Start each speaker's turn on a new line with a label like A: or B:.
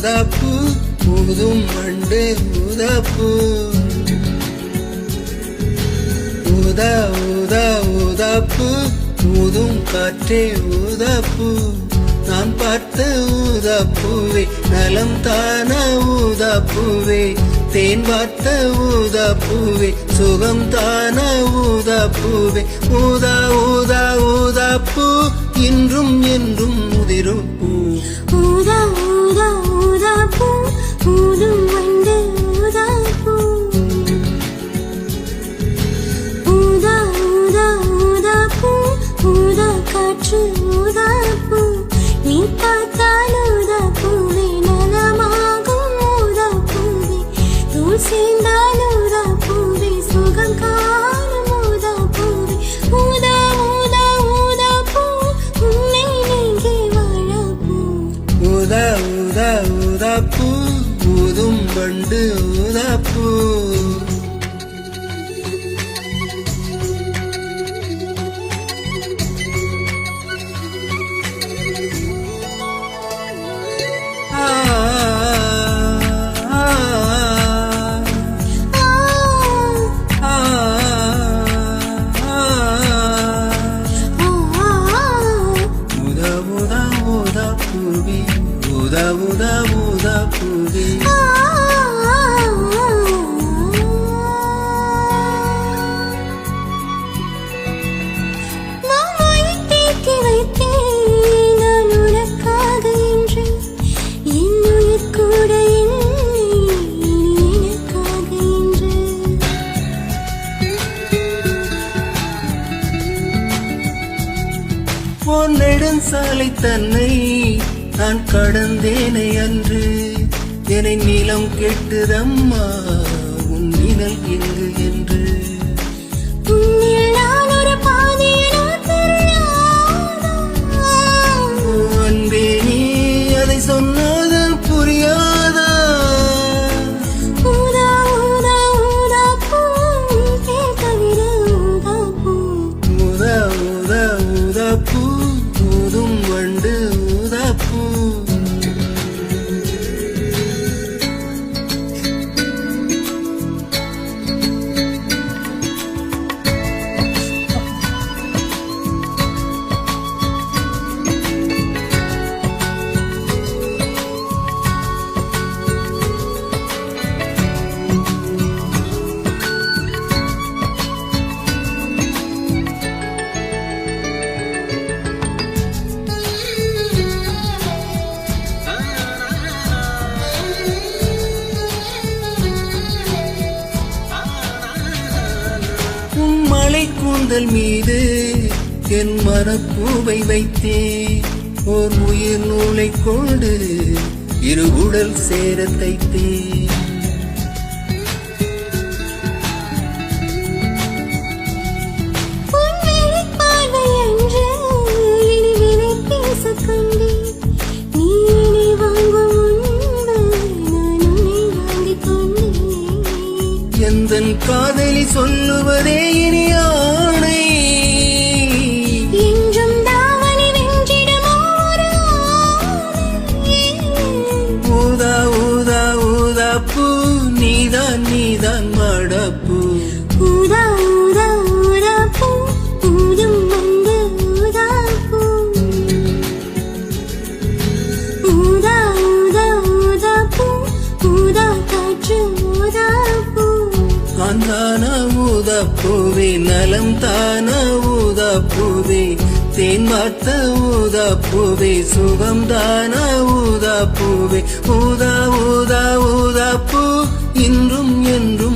A: ஊதாப்பூ ஊதும் வண்டு ஊதாப்பூ ஊதா ஊதா ஊதாப்பூ ஊதும் காற்றே ஊதாப்பூ நான் பார்த்த ஊதாப்பூவே நலம் தான ஊதாப்பூவே தேன் பார்த்த ஊதாப்பூவே சுகம் தான ஊதாப்பூவே ஊதா ஊதா ஊதாப்பூ இன்றும் என்றும் முதிரும் பூ
B: ஊதா ஊதா ஊதாப்பூ ஊதும் வண்டு ஊதாப்பூ ஊதா ஊதா ஊதாப்பூ ஊதா காற்று ஊதாப்பூ நீ பார்த்தால் ஊதாப்பூவே நலமாகும் ஊதாப்பூவே தூள் சேர்ந்தால் ஊதாப்பூவே சுகம் காணும் ஊதாப்பூவே ஊதா ஊதா ஊதாப்பூ உன்னை நீங்கி வாழப்பூ
A: ஊதா ஊதா ஊதாப்பூ ஊதும் வண்டு ஊதாப்பூ ஊதா ஊதா ஊதா பூவே நெடுஞ்சாலை தன்னை நான் கடந்தேனை அன்று என்னை நீளம் கெட்டுதம்மா உன் நிழல் எங்கு என்று அன்பே நீ அதை சொன்னது புரியாதா ஊதா ஊதா ஊதா பூ ஊதும் வண்டு ஊதாப்பூ கூந்தல் மீது என் மனப்பூவை வைத்தே ஓர் உயிர் நூலை கொண்டு இரு உடல் சேர தைத்தே எந்தன் காதலி சொல்லுவதே இனி ஆணை
B: என்றும் தாவணி வென்றிடுமோ
A: ஊதா ஊதா ஊதா பூ நீதான் நீதான் மடப்பூ
B: ஊதா ஊதா ஊதா பூ ஊதும் வண்டு ஊதாப்பூ ஊதா ஊதா ஊதா பூ ஊதா காற்று ஊதாப்பூ
A: காந்தான ஊதாப்பூவே நலம் தான ஊதாப்பூவே தேன் பார்த்த ஊதாப்பூவே சுகம் தான ஊதாப்பூவே ஊதா ஊதா ஊதாப்பூ இன்றும் என்றும்